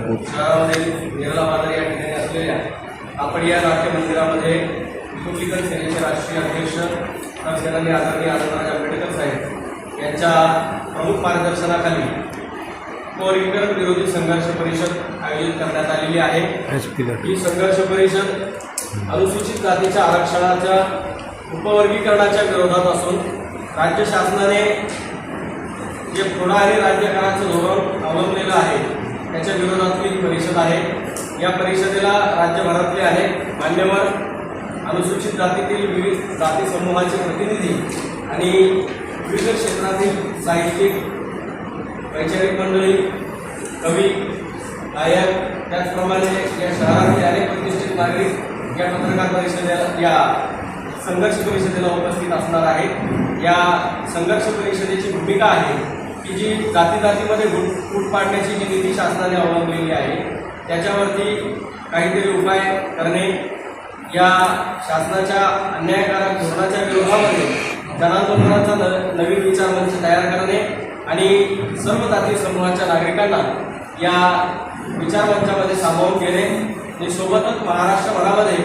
शहरामध्ये नेरला बाजार या ठिकाणी असलेल्या कापडिया नाट्य मंदिरामध्ये रिपब्लिकन सेनेचे राष्ट्रीय अध्यक्ष सेनानी आदरणीय आनंदराज आंबेडकर साहेब यांच्या प्रमुख मार्गदर्शनाखाली उपवर्गीकरण विरोधी संघर्ष परिषद आयोजित करण्यात आलेली आहे। ही संघर्ष परिषद अनुसूचित जातीच्या आरक्षणाच्या उपवर्गीकरणाच्या विरोधात असून राज्य शासनाने जे पुढारी राज्यकाराचं धोरण अवलंबलेलं आहे त्याच्या विरोधातली परिषद आहे। या परिषदेला राज्यभरातले अनेक मान्यवर अनुसूचित जातीतील विविध जाती समूहाचे प्रतिनिधी आणि विविध क्षेत्रातील साहित्यिक वैचारिक मंडळी कवी गायक त्याचप्रमाणे या शहरातील अनेक प्रतिष्ठित नागरिक या पत्रकार परिषदेला या संघर्ष परिषदेला उपस्थित असणार आहेत। या संघर्ष परिषदेची भूमिका आहे की जी जातीमध्ये फूट पाडण्याची जी नीती शासनाने अवलंबलेली आहे त्याच्यावरती काहीतरी उपाय करणे, या शासनाच्या अन्यायकारक धोरणाच्या विरोधामध्ये जनांदोलनाचा नवीन विचारमंच तयार करणे आणि सर्व जाती समूहाच्या नागरिकांना या विचारमंचामध्ये सामावून घेणे आणि सोबतच महाराष्ट्रभरामध्ये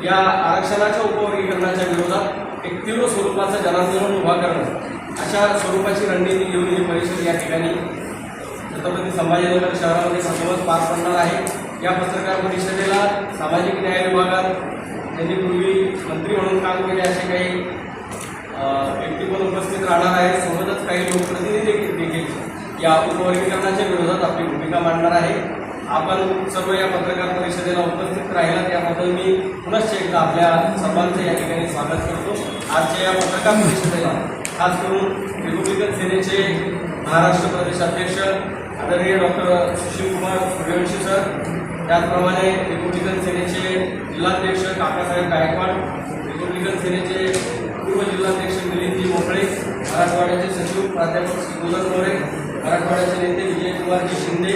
या आरक्षणाच्या उपवर्गीकरणाच्या विरोधात एक तीव्र स्वरूपाचं जनांदोलन उभा करणं अशा स्वरूपाची रणनीती घेऊन ही परिषद या ठिकाणी छत्रपती संभाजीनगर शहरामध्ये प्रथमच पार पडणार आहे। या पत्रकार परिषदेला सामाजिक न्याय विभागात त्यांनी पूर्वी मंत्री म्हणून काम केले असे काही व्यक्ती पण उपस्थित राहणार आहेत। सोबतच काही लोकप्रतिनिधी देखील या उपवर्गीकरणाच्या विरोधात आपली भूमिका मांडणार आहे। आपण सर्व या पत्रकार परिषदेला उपस्थित राहिला त्याबद्दल मी पुनश्च एकदा आपल्या सर्वांचं या ठिकाणी स्वागत करतो। आजच्या या पत्रकार परिषदेला खास करून रिपब्लिकन सेनेचे महाराष्ट्र प्रदेश अध्यक्ष आदरणीय डॉक्टर सुशील कुमार सूर्यवंशी सर, त्याचप्रमाणे रिपब्लिकन सेनेचे जिल्हाध्यक्ष काकासाहेब गायकवाड, रिपब्लिकन सेनेचे पूर्व जिल्हाध्यक्ष मिलिंदजी मोकळे, मराठवाड्याचे सचिव प्राध्यापक श्रीगोदर मोरे, मराठवाड्याचे नेते विजयकुमारजी शिंदे,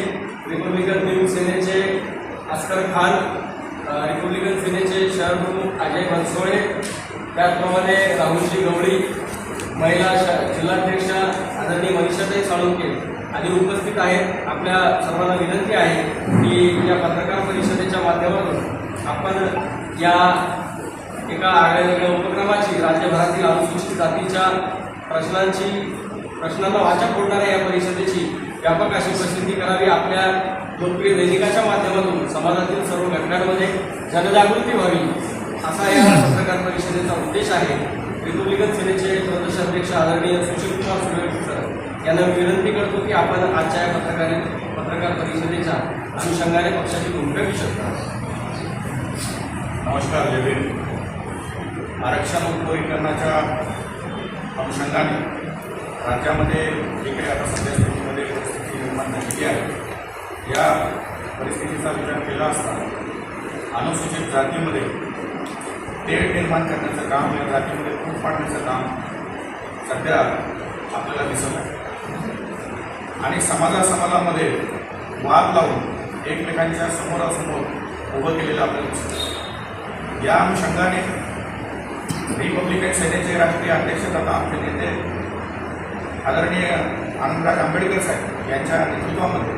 रिपब्लिकन न्यूज सेनेचे अस्कर खान, रिपब्लिकन सेनेचे शहर प्रमुख अजय बनसोळे, त्याचप्रमाणे राहुलजी गवळी, महिला जिल्हाध्यक्ष आदरणीय मनीषाताई साळुंके आदी उपस्थित आहेत। आपल्या सर्वांना विनंती आहे की या पत्रकार परिषदेच्या माध्यमातून आपण या एका आगळ्या उपक्रमाची राज्यभरातील अनुसूचित जातीच्या प्रश्नांना वाचा फोडणाऱ्या या परिषदेची व्यापक अशी प्रसिद्धी करावी। आपल्या लोकप्रिय दैनिकाच्या माध्यमातून समाजातील सर्व घटकांमध्ये जनजागृती व्हावी असा या पत्रकार परिषदेचा उद्देश आहे। रिपब्लिकन सेनेचे प्रदेश अध्यक्ष आदरणीय सुशील कुमार सूर्यवंशी सर यांना विनंती करतो की आपण आजच्या या पत्रकार परिषदेच्या अनुषंगाने पक्षाची भूमिका घेऊ शकता। नमस्कार जय भीम। आरक्षण उपवर्गीकरणाच्या अनुषंगाने राज्यामध्ये जे काही आता सध्या स्थितीमध्ये परिस्थिती निर्माण झालेली आहे या परिस्थितीचा विचार केला असता अनुसूचित जातीमध्ये तेढ निर्माण करण्याचं काम, या जातीमध्ये फूट पाडण्याचं काम सध्या आपल्याला दिसत आहे आणि समाजामध्ये वाद लावून एकमेकांच्या समोरासमोर उभं केलेलं आपल्याला दिसत आहे। या अनुषंगाने रिपब्लिकन सेनेचे राष्ट्रीय अध्यक्ष तथा आमचे नेते आदरणीय आनंदराज आंबेडकर साहेब यांच्या नेतृत्वामध्ये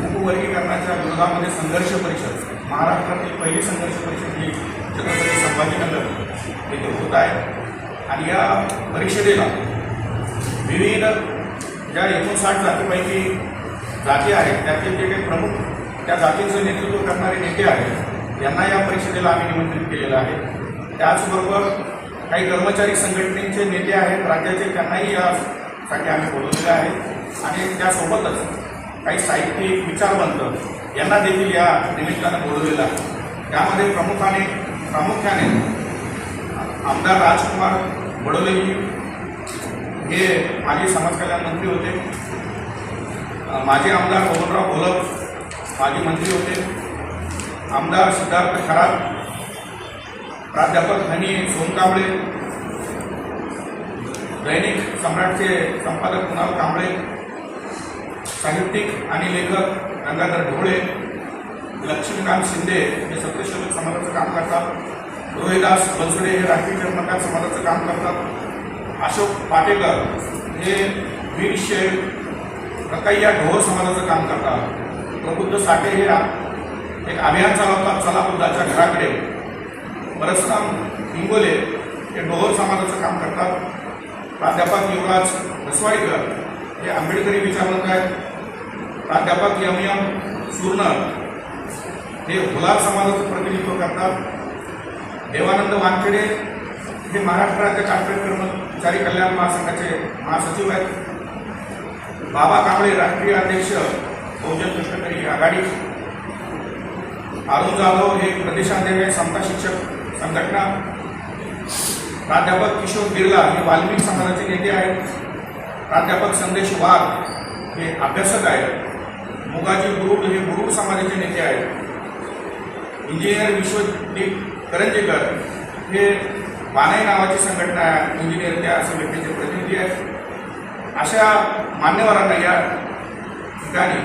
उपवर्गीकरणाच्या विरोधामध्ये संघर्ष परिषद, महाराष्ट्रातील पहिली संघर्ष परिषद ही छत्रपती संभाजीनगर येथे होत आहे आणि या परिषदेला विविध ज्या 59 जातीपैकी जाती आहेत त्यातील जे काही प्रमुख त्या जातींचं नेतृत्व करणारे नेते आहेत यांना या परिषदेला आम्ही निमंत्रित केलेलं आहे। त्याचबरोबर काही कर्मचारी संघटनेचे नेते आहेत राज्याचे, त्यांनाही यासाठी आम्ही बोलवलेलं आहे आणि त्यासोबतच काही साहित्यिक विचारवंत यांना देखील या निमित्तानं बोलवलेलं आहे। त्यामध्ये प्रामुख्याने आमदार राजकुमार बडोलेजी हे माजी समाज कल्याण मंत्री होते, माजी आमदार बबनराव घोलप माजी मंत्री होते, आमदार सिद्धार्थ खरात, प्राध्यापक हनी सोनकांबळे, दैनिक सम्राटचे संपादक कुणाल कांबळे, साहित्यिक आणि लेखक गंगाधर ढोळे, लक्ष्मीकांत शिंदे हे सत्यशोधक समाजाचं काम करतात, रोहिदास बनसोडे हे राष्ट्रीय कर्मकार समाजाचं काम करतात, अशोक पाटेकर हे वीर शेख रकैया ढोर समाजाचं काम करतात, प्रबुद्ध साठे हे एक अभियान चालवतात चला बुद्धाच्या घराकडे. परसराम इंगोले हे डोहर समाजाचं काम करतात. प्राध्यापक युवराज रसवाडीकर हे आंबेडकरी विचारवंत आहेत. प्राध्यापक एम सुरनर हे हुलार समाजाचं प्रतिनिधित्व करतात. देवानंद वानखेडे हे महाराष्ट्र राज्य कॉर्पोरेट कर्मचारी कल्याण महासंघाचे महासचिव आहेत. बाबा कांबळे राष्ट्रीय अध्यक्ष बहुजन कष्टकरी आघाडी. अरुण जाधव हे प्रदेशाध्यक्ष आहे समता शिक्षक संघटना. प्राध्यापक किशोर बिर्ला हे वाल्मिक समाजाचे नेते आहेत. प्राध्यापक संदेश वाघ हे अभ्यासक आहेत. मुगाजी गुरुड हे गुरुड समाजाचे नेते आहेत. इंजिनियर विश्वदीप करंजेकर हे बानाई नावाची संघटना आहे इंजिनियर त्या असे व्यक्तीचे प्रतिनिधी आहेत. अशा मान्यवरांना या ठिकाणी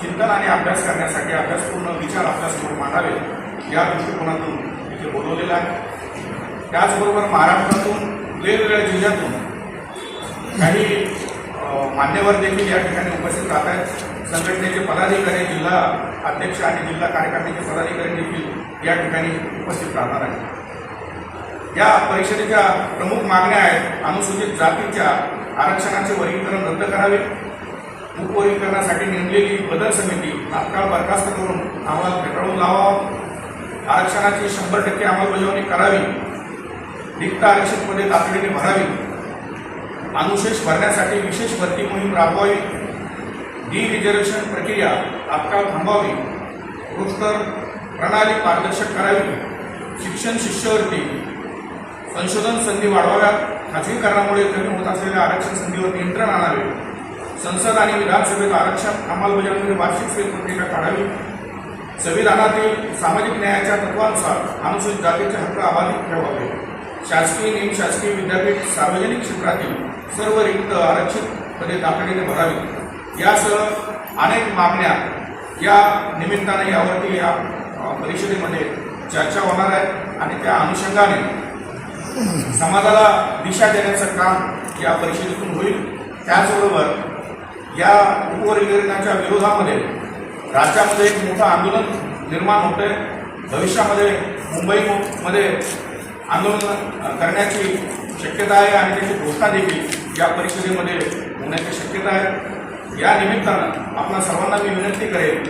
चिंतन आणि अभ्यास करण्यासाठी अभ्यासपूर्ण विचार आपल्यासमोर मांडावे या दृष्टिकोनातून इथे बोलवलेलं आहे. त्याचबरोबर महाराष्ट्रातून वेगवेगळ्या जिल्ह्यातून काही मान्यवर देखील या ठिकाणी उपस्थित राहत आहेत. संघटनेचे पदाधिकारी जिल्हा अध्यक्ष आणि जिल्हा कार्यकारिणीचे पदाधिकारी देखील या ठिकाणी उपस्थित राहणार आहेत. या परिषदेच्या प्रमुख मागण्या आहेत. अनुसूचित जातीच्या आरक्षणाचे वर्गीकरण रद्द करावे. उपवर्गीकरणासाठी नेमलेली बदल समिती तात्काळ बरखास्त करून अहवाल फेटाळून लावावा. आरक्षणाची 100% अंमलबजावणी करावी. रिक्त आरक्षित पदे तातडीने भरावी. अनुशेष भरण्यासाठी विशेष भरती मोहीम राबवावी. डी रिझर्वेशन प्रक्रिया तात्काळ थांबवावी. रोस्टर प्रणाली पारदर्शक करावी. शिक्षण शिष्यवृत्ती संशोधन संधी वाढवाव्यात. खाजगीकरणामुळे कमी होत असलेल्या आरक्षण संधीवर नियंत्रण आणावे. संसद आणि विधानसभेत आरक्षण अंमलबजावणीमध्ये वार्षिक फेरपत्रिका काढावी. संविधानातील सामाजिक न्यायाच्या तत्वानुसार अनुसूचित जातीचे हक्क अबाधित ठेवावे. शासकीय निमशासकीय विद्यापीठ सार्वजनिक क्षेत्रातील सर्व रिक्त आरक्षित पदे तातडीने भरावी. यासह अनेक मागण्या या निमित्ताने यावरती या परिषदेमध्ये चर्चा होणार आहे आणि त्या अनुषंगाने समाजाला दिशा देण्याचं काम या परिषदेतून होईल. त्याचबरोबर या उपवर्गीकरणाच्या विरोधामध्ये राज्यामध्ये एक मोठं आंदोलन निर्माण होतं आहे. भविष्यामध्ये मुंबईमध्ये आंदोलन करण्याची शक्यता आहे आणि त्याची घोषणा देखील या परिषदेमध्ये होण्याची शक्यता आहे. या निमित्तानं आपल्या सर्वांना मी विनंती करेन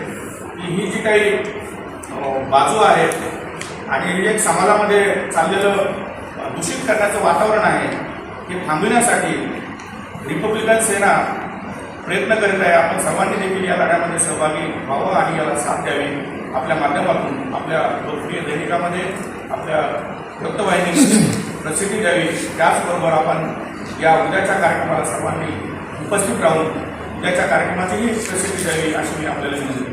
की ही जी काही बाजू आहे आणि हे एक समाजामध्ये चाललेलं दूषित करण्याचं वातावरण आहे हे थांबविण्यासाठी रिपब्लिकन सेना प्रयत्न करीत आहे. आपण सर्वांनी देखील या लढ्यामध्ये सहभागी व्हावं आणि याला साथ द्यावी. आपल्या माध्यमातून आपल्या लोकप्रिय दैनिकामध्ये आपल्या वृत्तवाहिनीमध्ये प्रसिद्धी द्यावी. त्याचबरोबर आपण या उद्याच्या कार्यक्रमाला सर्वांनी उपस्थित राहून उद्याच्या कार्यक्रमाचीही प्रसिद्धी द्यावी अशी मी आपल्याला विनंती